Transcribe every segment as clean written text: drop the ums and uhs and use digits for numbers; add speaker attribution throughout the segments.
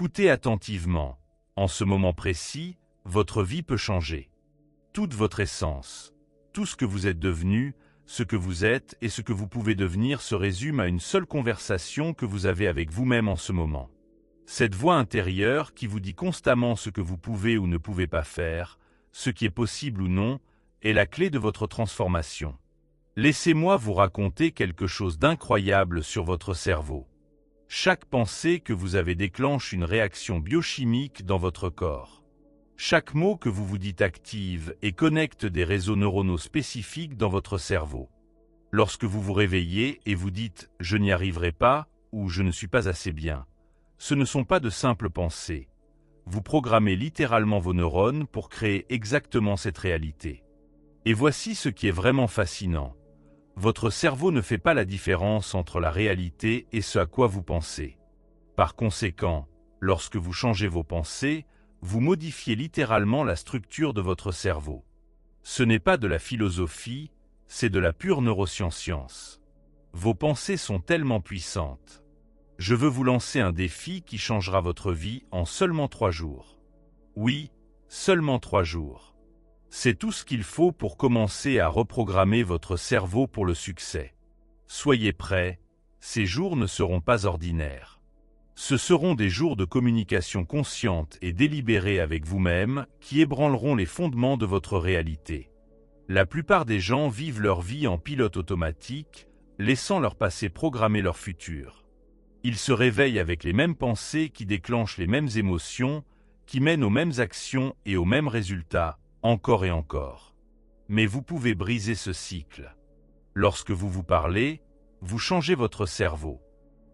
Speaker 1: Écoutez attentivement. En ce moment précis, votre vie peut changer. Toute votre essence, tout ce que vous êtes devenu, ce que vous êtes et ce que vous pouvez devenir se résume à une seule conversation que vous avez avec vous-même en ce moment. Cette voix intérieure qui vous dit constamment ce que vous pouvez ou ne pouvez pas faire, ce qui est possible ou non, est la clé de votre transformation. Laissez-moi vous raconter quelque chose d'incroyable sur votre cerveau. Chaque pensée que vous avez déclenche une réaction biochimique dans votre corps. Chaque mot que vous vous dites active et connecte des réseaux neuronaux spécifiques dans votre cerveau. Lorsque vous vous réveillez et vous dites « je n'y arriverai pas » ou « je ne suis pas assez bien », ce ne sont pas de simples pensées. Vous programmez littéralement vos neurones pour créer exactement cette réalité. Et voici ce qui est vraiment fascinant. Votre cerveau ne fait pas la différence entre la réalité et ce à quoi vous pensez. Par conséquent, lorsque vous changez vos pensées, vous modifiez littéralement la structure de votre cerveau. Ce n'est pas de la philosophie, c'est de la pure neuroscience. Vos pensées sont tellement puissantes. Je veux vous lancer un défi qui changera votre vie en seulement 3 jours. Oui, seulement 3 jours. C'est tout ce qu'il faut pour commencer à reprogrammer votre cerveau pour le succès. Soyez prêts, ces jours ne seront pas ordinaires. Ce seront des jours de communication consciente et délibérée avec vous-même qui ébranleront les fondements de votre réalité. La plupart des gens vivent leur vie en pilote automatique, laissant leur passé programmer leur futur. Ils se réveillent avec les mêmes pensées qui déclenchent les mêmes émotions, qui mènent aux mêmes actions et aux mêmes résultats, encore et encore. Mais vous pouvez briser ce cycle. Lorsque vous vous parlez, vous changez votre cerveau.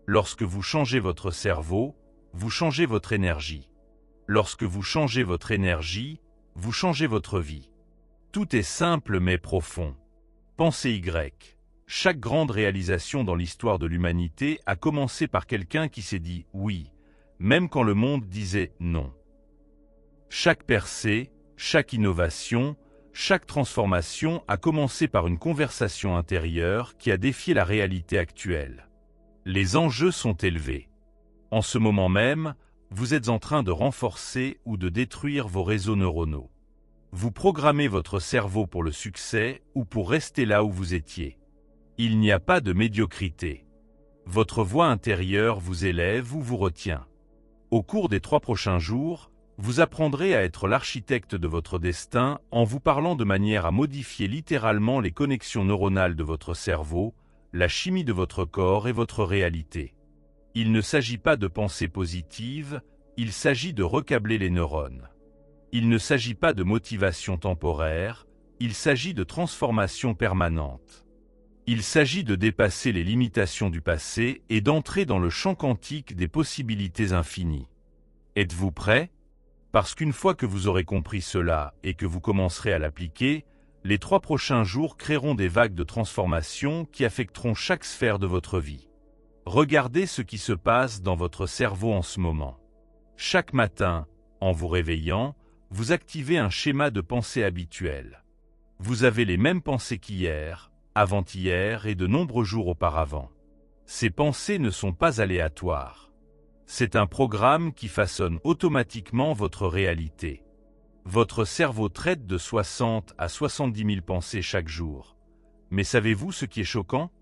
Speaker 1: Lorsque vous changez votre cerveau, vous changez votre énergie. Lorsque vous changez votre énergie, vous changez votre vie. Tout est simple mais profond. Pensez Y. Chaque grande réalisation dans l'histoire de l'humanité a commencé par quelqu'un qui s'est dit « oui », même quand le monde disait « non ». Chaque percée, chaque innovation, chaque transformation a commencé par une conversation intérieure qui a défié la réalité actuelle. Les enjeux sont élevés. En ce moment même, vous êtes en train de renforcer ou de détruire vos réseaux neuronaux. Vous programmez votre cerveau pour le succès ou pour rester là où vous étiez. Il n'y a pas de médiocrité. Votre voix intérieure vous élève ou vous retient. Au cours des 3 prochains jours, vous apprendrez à être l'architecte de votre destin en vous parlant de manière à modifier littéralement les connexions neuronales de votre cerveau, la chimie de votre corps et votre réalité. Il ne s'agit pas de pensée positive, il s'agit de recabler les neurones. Il ne s'agit pas de motivation temporaire, il s'agit de transformation permanente. Il s'agit de dépasser les limitations du passé et d'entrer dans le champ quantique des possibilités infinies. Êtes-vous prêt? Parce qu'une fois que vous aurez compris cela et que vous commencerez à l'appliquer, les 3 prochains jours créeront des vagues de transformation qui affecteront chaque sphère de votre vie. Regardez ce qui se passe dans votre cerveau en ce moment. Chaque matin, en vous réveillant, vous activez un schéma de pensée habituel. Vous avez les mêmes pensées qu'hier, avant-hier et de nombreux jours auparavant. Ces pensées ne sont pas aléatoires. C'est un programme qui façonne automatiquement votre réalité. Votre cerveau traite de 60 à 70 000 pensées chaque jour. Mais savez-vous ce qui est choquant?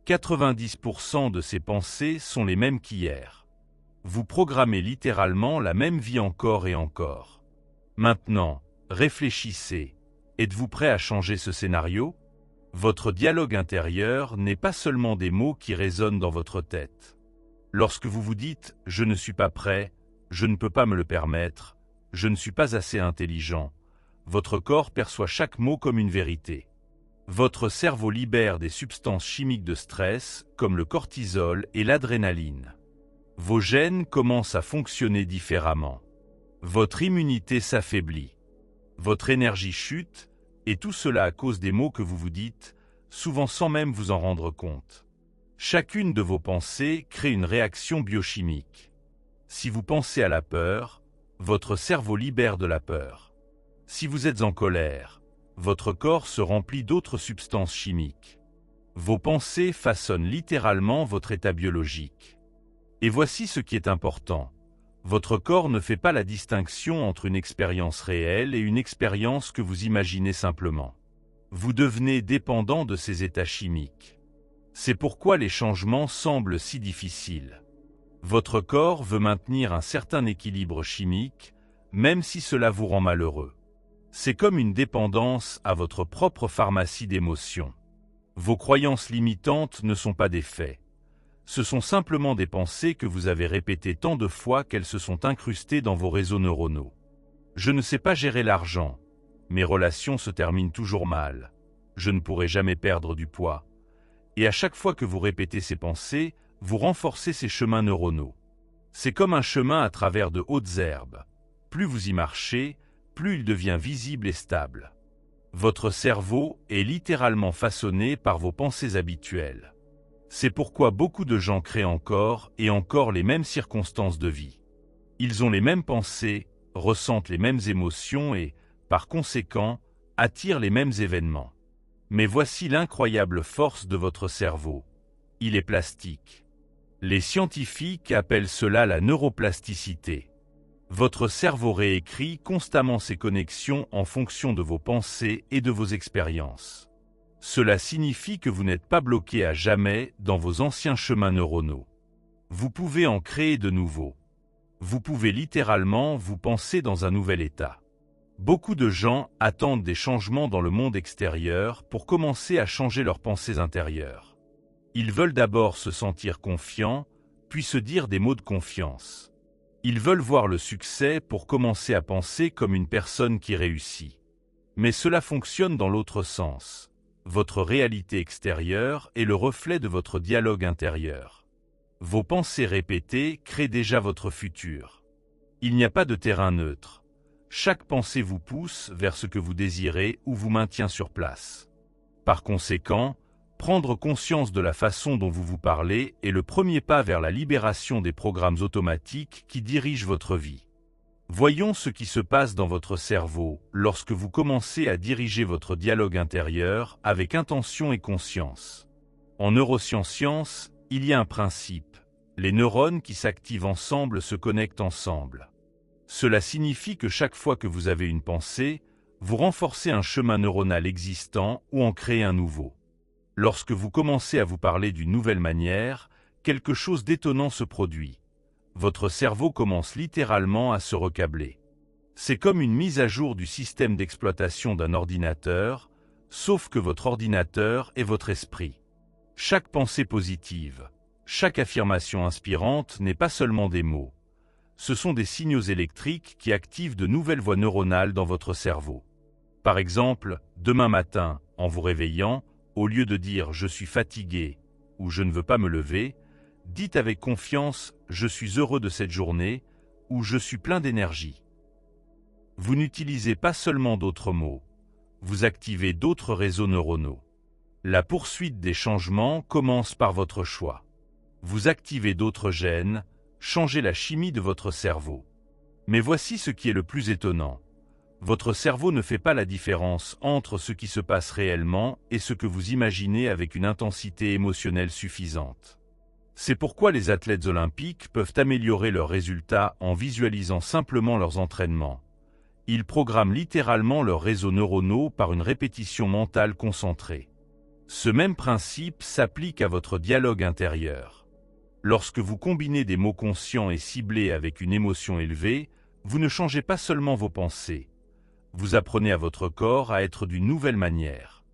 Speaker 1: 90% de ces pensées sont les mêmes qu'hier. Vous programmez littéralement la même vie encore et encore. Maintenant, réfléchissez. Êtes-vous prêt à changer ce scénario? Votre dialogue intérieur n'est pas seulement des mots qui résonnent dans votre tête. Lorsque vous vous dites « je ne suis pas prêt »,« je ne peux pas me le permettre »,« je ne suis pas assez intelligent », votre corps perçoit chaque mot comme une vérité. Votre cerveau libère des substances chimiques de stress comme le cortisol et l'adrénaline. Vos gènes commencent à fonctionner différemment. Votre immunité s'affaiblit. Votre énergie chute, et tout cela à cause des mots que vous vous dites, souvent sans même vous en rendre compte. Chacune de vos pensées crée une réaction biochimique. Si vous pensez à la peur, votre cerveau libère de la peur. Si vous êtes en colère, votre corps se remplit d'autres substances chimiques. Vos pensées façonnent littéralement votre état biologique. Et voici ce qui est important. Votre corps ne fait pas la distinction entre une expérience réelle et une expérience que vous imaginez simplement. Vous devenez dépendant de ces états chimiques. C'est pourquoi les changements semblent si difficiles. Votre corps veut maintenir un certain équilibre chimique, même si cela vous rend malheureux. C'est comme une dépendance à votre propre pharmacie d'émotions. Vos croyances limitantes ne sont pas des faits. Ce sont simplement des pensées que vous avez répétées tant de fois qu'elles se sont incrustées dans vos réseaux neuronaux. Je ne sais pas gérer l'argent. Mes relations se terminent toujours mal. Je ne pourrai jamais perdre du poids. Et à chaque fois que vous répétez ces pensées, vous renforcez ces chemins neuronaux. C'est comme un chemin à travers de hautes herbes. Plus vous y marchez, plus il devient visible et stable. Votre cerveau est littéralement façonné par vos pensées habituelles. C'est pourquoi beaucoup de gens créent encore et encore les mêmes circonstances de vie. Ils ont les mêmes pensées, ressentent les mêmes émotions et, par conséquent, attirent les mêmes événements. Mais voici l'incroyable force de votre cerveau. Il est plastique. Les scientifiques appellent cela la neuroplasticité. Votre cerveau réécrit constamment ses connexions en fonction de vos pensées et de vos expériences. Cela signifie que vous n'êtes pas bloqué à jamais dans vos anciens chemins neuronaux. Vous pouvez en créer de nouveaux. Vous pouvez littéralement vous penser dans un nouvel état. Beaucoup de gens attendent des changements dans le monde extérieur pour commencer à changer leurs pensées intérieures. Ils veulent d'abord se sentir confiants, puis se dire des mots de confiance. Ils veulent voir le succès pour commencer à penser comme une personne qui réussit. Mais cela fonctionne dans l'autre sens. Votre réalité extérieure est le reflet de votre dialogue intérieur. Vos pensées répétées créent déjà votre futur. Il n'y a pas de terrain neutre. Chaque pensée vous pousse vers ce que vous désirez ou vous maintient sur place. Par conséquent, prendre conscience de la façon dont vous vous parlez est le premier pas vers la libération des programmes automatiques qui dirigent votre vie. Voyons ce qui se passe dans votre cerveau lorsque vous commencez à diriger votre dialogue intérieur avec intention et conscience. En neurosciences, il y a un principe. Les neurones qui s'activent ensemble se connectent ensemble. Cela signifie que chaque fois que vous avez une pensée, vous renforcez un chemin neuronal existant ou en créez un nouveau. Lorsque vous commencez à vous parler d'une nouvelle manière, quelque chose d'étonnant se produit. Votre cerveau commence littéralement à se recabler. C'est comme une mise à jour du système d'exploitation d'un ordinateur, sauf que votre ordinateur est votre esprit. Chaque pensée positive, chaque affirmation inspirante n'est pas seulement des mots. Ce sont des signaux électriques qui activent de nouvelles voies neuronales dans votre cerveau. Par exemple, demain matin, en vous réveillant, au lieu de dire « je suis fatigué » ou « je ne veux pas me lever », dites avec confiance « je suis heureux de cette journée » ou « je suis plein d'énergie ». Vous n'utilisez pas seulement d'autres mots, vous activez d'autres réseaux neuronaux. La poursuite des changements commence par votre choix. Vous activez d'autres gènes, changez la chimie de votre cerveau. Mais voici ce qui est le plus étonnant. Votre cerveau ne fait pas la différence entre ce qui se passe réellement et ce que vous imaginez avec une intensité émotionnelle suffisante. C'est pourquoi les athlètes olympiques peuvent améliorer leurs résultats en visualisant simplement leurs entraînements. Ils programment littéralement leurs réseaux neuronaux par une répétition mentale concentrée. Ce même principe s'applique à votre dialogue intérieur. Lorsque vous combinez des mots conscients et ciblés avec une émotion élevée, vous ne changez pas seulement vos pensées. Vous apprenez à votre corps à être d'une nouvelle manière.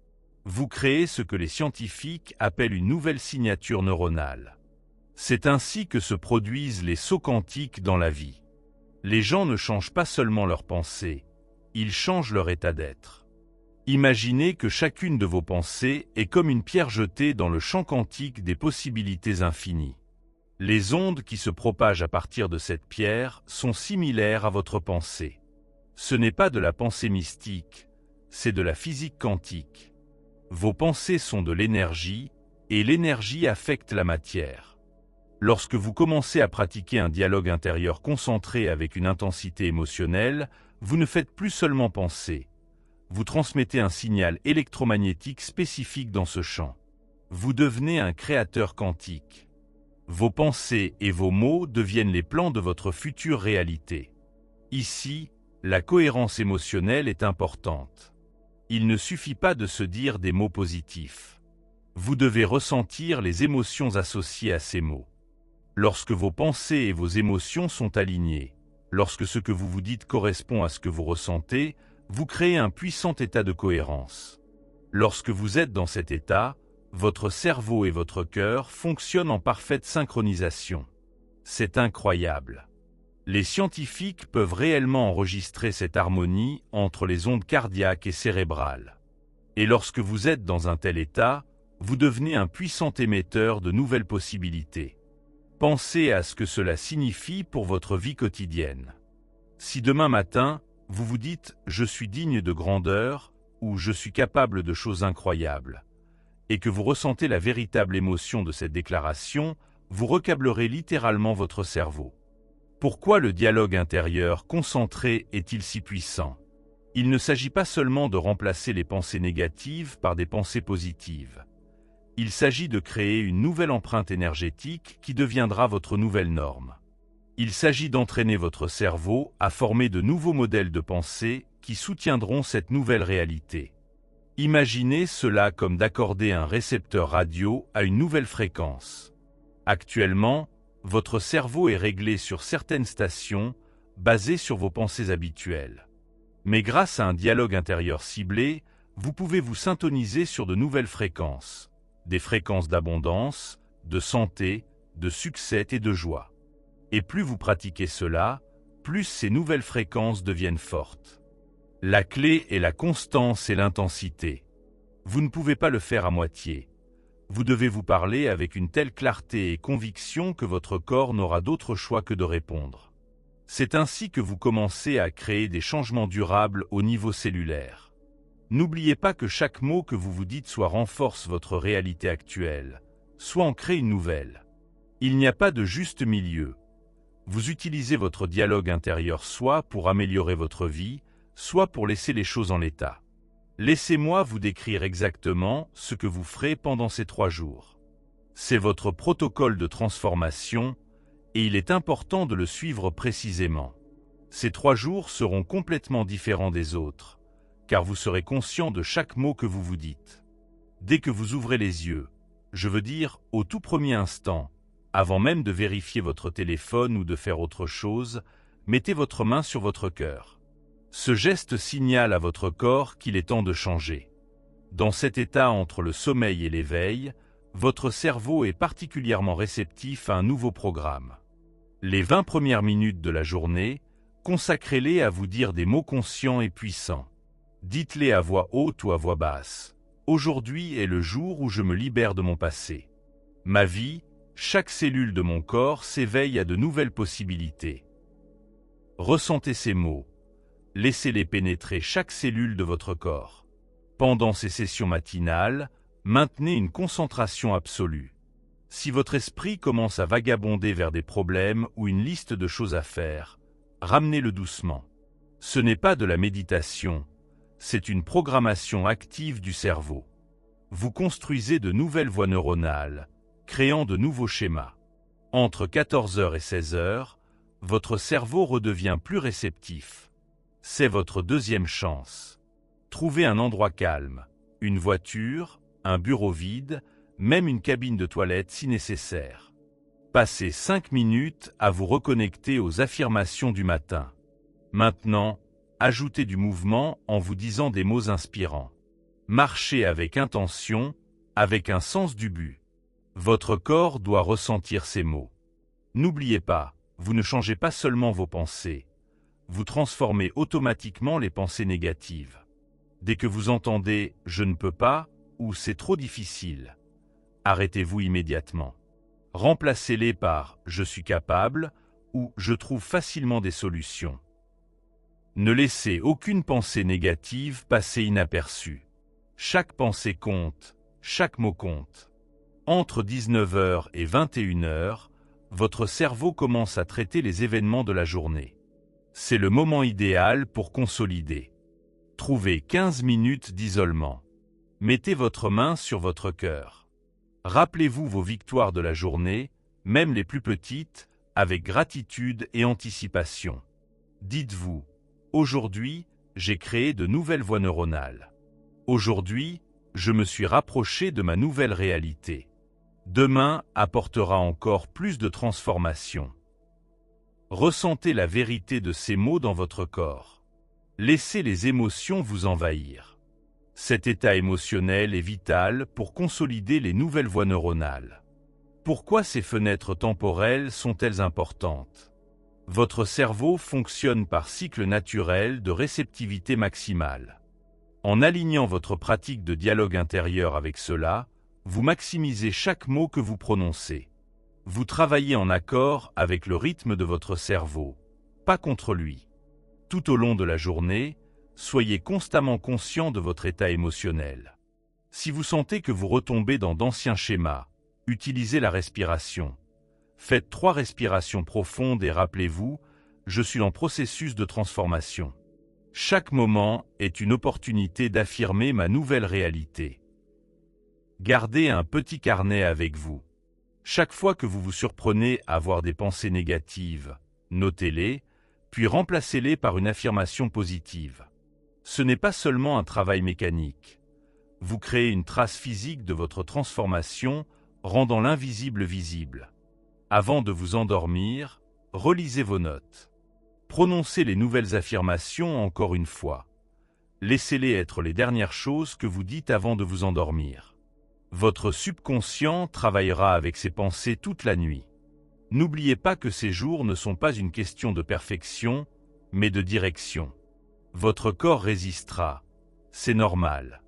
Speaker 1: Vous créez ce que les scientifiques appellent une nouvelle signature neuronale. C'est ainsi que se produisent les sauts quantiques dans la vie. Les gens ne changent pas seulement leurs pensées, ils changent leur état d'être. Imaginez que chacune de vos pensées est comme une pierre jetée dans le champ quantique des possibilités infinies. Les ondes qui se propagent à partir de cette pierre sont similaires à votre pensée. Ce n'est pas de la pensée mystique, c'est de la physique quantique. Vos pensées sont de l'énergie, et l'énergie affecte la matière. Lorsque vous commencez à pratiquer un dialogue intérieur concentré avec une intensité émotionnelle, vous ne faites plus seulement penser. Vous transmettez un signal électromagnétique spécifique dans ce champ. Vous devenez un créateur quantique. Vos pensées et vos mots deviennent les plans de votre future réalité. Ici, la cohérence émotionnelle est importante. Il ne suffit pas de se dire des mots positifs. Vous devez ressentir les émotions associées à ces mots. Lorsque vos pensées et vos émotions sont alignées, lorsque ce que vous vous dites correspond à ce que vous ressentez, vous créez un puissant état de cohérence. Lorsque vous êtes dans cet état, votre cerveau et votre cœur fonctionnent en parfaite synchronisation. C'est incroyable. Les scientifiques peuvent réellement enregistrer cette harmonie entre les ondes cardiaques et cérébrales. Et lorsque vous êtes dans un tel état, vous devenez un puissant émetteur de nouvelles possibilités. Pensez à ce que cela signifie pour votre vie quotidienne. Si demain matin, vous vous dites « je suis digne de grandeur » ou « je suis capable de choses incroyables » et que vous ressentez la véritable émotion de cette déclaration, vous recablerez littéralement votre cerveau. Pourquoi le dialogue intérieur concentré est-il si puissant? Il ne s'agit pas seulement de remplacer les pensées négatives par des pensées positives. Il s'agit de créer une nouvelle empreinte énergétique qui deviendra votre nouvelle norme. Il s'agit d'entraîner votre cerveau à former de nouveaux modèles de pensée qui soutiendront cette nouvelle réalité. Imaginez cela comme d'accorder un récepteur radio à une nouvelle fréquence. Actuellement, votre cerveau est réglé sur certaines stations, basées sur vos pensées habituelles. Mais grâce à un dialogue intérieur ciblé, vous pouvez vous syntoniser sur de nouvelles fréquences. Des fréquences d'abondance, de santé, de succès et de joie. Et plus vous pratiquez cela, plus ces nouvelles fréquences deviennent fortes. La clé est la constance et l'intensité. Vous ne pouvez pas le faire à moitié. Vous devez vous parler avec une telle clarté et conviction que votre corps n'aura d'autre choix que de répondre. C'est ainsi que vous commencez à créer des changements durables au niveau cellulaire. N'oubliez pas que chaque mot que vous vous dites soit renforce votre réalité actuelle, soit en crée une nouvelle. Il n'y a pas de juste milieu. Vous utilisez votre dialogue intérieur soit pour améliorer votre vie, soit pour laisser les choses en l'état. Laissez-moi vous décrire exactement ce que vous ferez pendant ces 3 jours. C'est votre protocole de transformation et il est important de le suivre précisément. Ces 3 jours seront complètement différents des autres, car vous serez conscient de chaque mot que vous vous dites. Dès que vous ouvrez les yeux, je veux dire au tout premier instant, avant même de vérifier votre téléphone ou de faire autre chose, mettez votre main sur votre cœur. Ce geste signale à votre corps qu'il est temps de changer. Dans cet état entre le sommeil et l'éveil, votre cerveau est particulièrement réceptif à un nouveau programme. Les 20 premières minutes de la journée, consacrez-les à vous dire des mots conscients et puissants. Dites-les à voix haute ou à voix basse. Aujourd'hui est le jour où je me libère de mon passé. Ma vie, chaque cellule de mon corps s'éveille à de nouvelles possibilités. Ressentez ces mots. Laissez-les pénétrer chaque cellule de votre corps. Pendant ces sessions matinales, maintenez une concentration absolue. Si votre esprit commence à vagabonder vers des problèmes ou une liste de choses à faire, ramenez-le doucement. Ce n'est pas de la méditation, c'est une programmation active du cerveau. Vous construisez de nouvelles voies neuronales, créant de nouveaux schémas. Entre 14h et 16h, votre cerveau redevient plus réceptif. C'est votre deuxième chance. Trouvez un endroit calme, une voiture, un bureau vide, même une cabine de toilette si nécessaire. Passez 5 minutes à vous reconnecter aux affirmations du matin. Maintenant, ajoutez du mouvement en vous disant des mots inspirants. Marchez avec intention, avec un sens du but. Votre corps doit ressentir ces mots. N'oubliez pas, vous ne changez pas seulement vos pensées. Vous transformez automatiquement les pensées négatives. Dès que vous entendez « je ne peux pas » ou « c'est trop difficile », arrêtez-vous immédiatement. Remplacez-les par « je suis capable » ou « je trouve facilement des solutions ». Ne laissez aucune pensée négative passer inaperçue. Chaque pensée compte, chaque mot compte. Entre 19h et 21h, votre cerveau commence à traiter les événements de la journée. C'est le moment idéal pour consolider. Trouvez 15 minutes d'isolement. Mettez votre main sur votre cœur. Rappelez-vous vos victoires de la journée, même les plus petites, avec gratitude et anticipation. Dites-vous, aujourd'hui, j'ai créé de nouvelles voies neuronales. Aujourd'hui, je me suis rapproché de ma nouvelle réalité. Demain apportera encore plus de transformation. Ressentez la vérité de ces mots dans votre corps. Laissez les émotions vous envahir. Cet état émotionnel est vital pour consolider les nouvelles voies neuronales. Pourquoi ces fenêtres temporelles sont-elles importantes? Votre cerveau fonctionne par cycle naturel de réceptivité maximale. En alignant votre pratique de dialogue intérieur avec cela, vous maximisez chaque mot que vous prononcez. Vous travaillez en accord avec le rythme de votre cerveau, pas contre lui. Tout au long de la journée, soyez constamment conscient de votre état émotionnel. Si vous sentez que vous retombez dans d'anciens schémas, utilisez la respiration. Faites 3 respirations profondes et rappelez-vous, je suis en processus de transformation. Chaque moment est une opportunité d'affirmer ma nouvelle réalité. Gardez un petit carnet avec vous. Chaque fois que vous vous surprenez à avoir des pensées négatives, notez-les, puis remplacez-les par une affirmation positive. Ce n'est pas seulement un travail mécanique. Vous créez une trace physique de votre transformation, rendant l'invisible visible. Avant de vous endormir, relisez vos notes. Prononcez les nouvelles affirmations encore une fois. Laissez-les être les dernières choses que vous dites avant de vous endormir. Votre subconscient travaillera avec ces pensées toute la nuit. N'oubliez pas que ces jours ne sont pas une question de perfection, mais de direction. Votre corps résistera. C'est normal.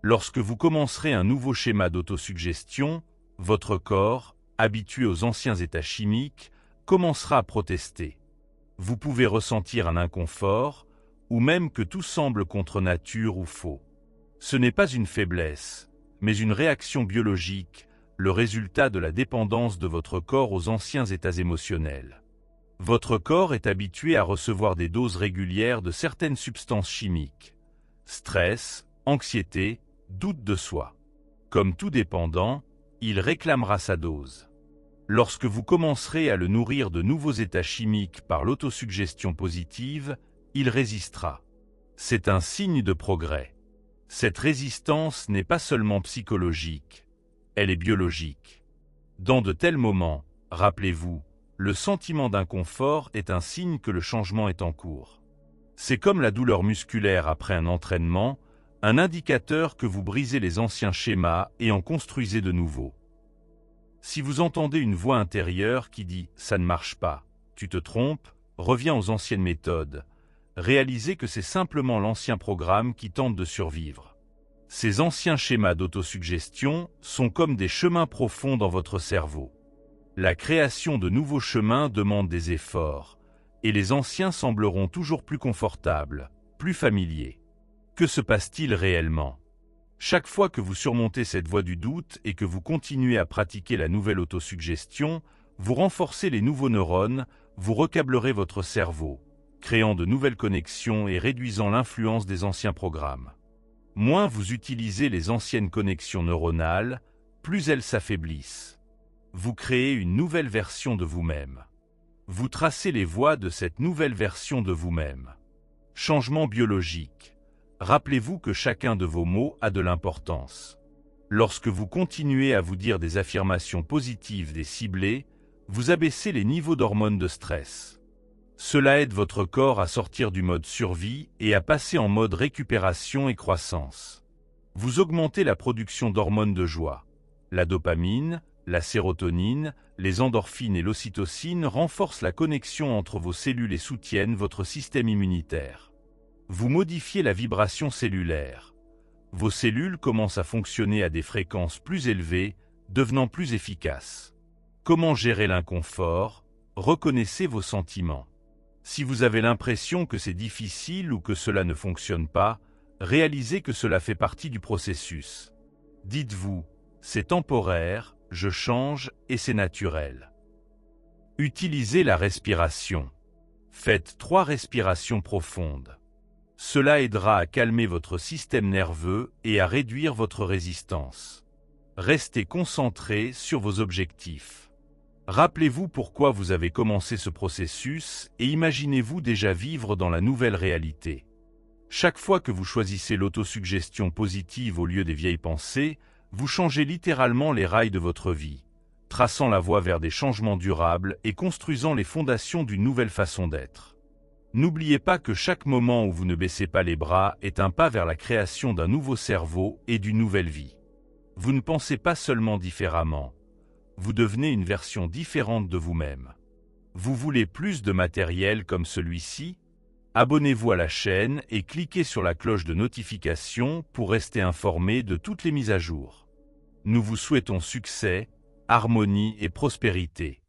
Speaker 1: Lorsque vous commencerez un nouveau schéma d'autosuggestion, votre corps, habitué aux anciens états chimiques, commencera à protester. Vous pouvez ressentir un inconfort, ou même que tout semble contre nature ou faux. Ce n'est pas une faiblesse, mais une réaction biologique, le résultat de la dépendance de votre corps aux anciens états émotionnels. Votre corps est habitué à recevoir des doses régulières de certaines substances chimiques. Stress, anxiété, doute de soi. Comme tout dépendant, il réclamera sa dose. Lorsque vous commencerez à le nourrir de nouveaux états chimiques par l'autosuggestion positive, il résistera. C'est un signe de progrès. Cette résistance n'est pas seulement psychologique, elle est biologique. Dans de tels moments, rappelez-vous, le sentiment d'inconfort est un signe que le changement est en cours. C'est comme la douleur musculaire après un entraînement, un indicateur que vous brisez les anciens schémas et en construisez de nouveaux. Si vous entendez une voix intérieure qui dit « ça ne marche pas, tu te trompes, reviens aux anciennes méthodes », réalisez que c'est simplement l'ancien programme qui tente de survivre. Ces anciens schémas d'autosuggestion sont comme des chemins profonds dans votre cerveau. La création de nouveaux chemins demande des efforts, et les anciens sembleront toujours plus confortables, plus familiers. Que se passe-t-il réellement? Chaque fois que vous surmontez cette voie du doute et que vous continuez à pratiquer la nouvelle autosuggestion, vous renforcez les nouveaux neurones, vous recablerez votre cerveau, créant de nouvelles connexions et réduisant l'influence des anciens programmes. Moins vous utilisez les anciennes connexions neuronales, plus elles s'affaiblissent. Vous créez une nouvelle version de vous-même. Vous tracez les voies de cette nouvelle version de vous-même. Changement biologique. Rappelez-vous que chacun de vos mots a de l'importance. Lorsque vous continuez à vous dire des affirmations positives et ciblées, vous abaissez les niveaux d'hormones de stress. Cela aide votre corps à sortir du mode survie et à passer en mode récupération et croissance. Vous augmentez la production d'hormones de joie. La dopamine, la sérotonine, les endorphines et l'ocytocine renforcent la connexion entre vos cellules et soutiennent votre système immunitaire. Vous modifiez la vibration cellulaire. Vos cellules commencent à fonctionner à des fréquences plus élevées, devenant plus efficaces. Comment gérer l'inconfort? Reconnaissez vos sentiments. Si vous avez l'impression que c'est difficile ou que cela ne fonctionne pas, réalisez que cela fait partie du processus. Dites-vous, c'est temporaire, je change et c'est naturel. Utilisez la respiration. Faites 3 respirations profondes. Cela aidera à calmer votre système nerveux et à réduire votre résistance. Restez concentré sur vos objectifs. Rappelez-vous pourquoi vous avez commencé ce processus et imaginez-vous déjà vivre dans la nouvelle réalité. Chaque fois que vous choisissez l'autosuggestion positive au lieu des vieilles pensées, vous changez littéralement les rails de votre vie, traçant la voie vers des changements durables et construisant les fondations d'une nouvelle façon d'être. N'oubliez pas que chaque moment où vous ne baissez pas les bras est un pas vers la création d'un nouveau cerveau et d'une nouvelle vie. Vous ne pensez pas seulement différemment, vous devenez une version différente de vous-même. Vous voulez plus de matériel comme celui-ci? Abonnez-vous à la chaîne et cliquez sur la cloche de notification pour rester informé de toutes les mises à jour. Nous vous souhaitons succès, harmonie et prospérité.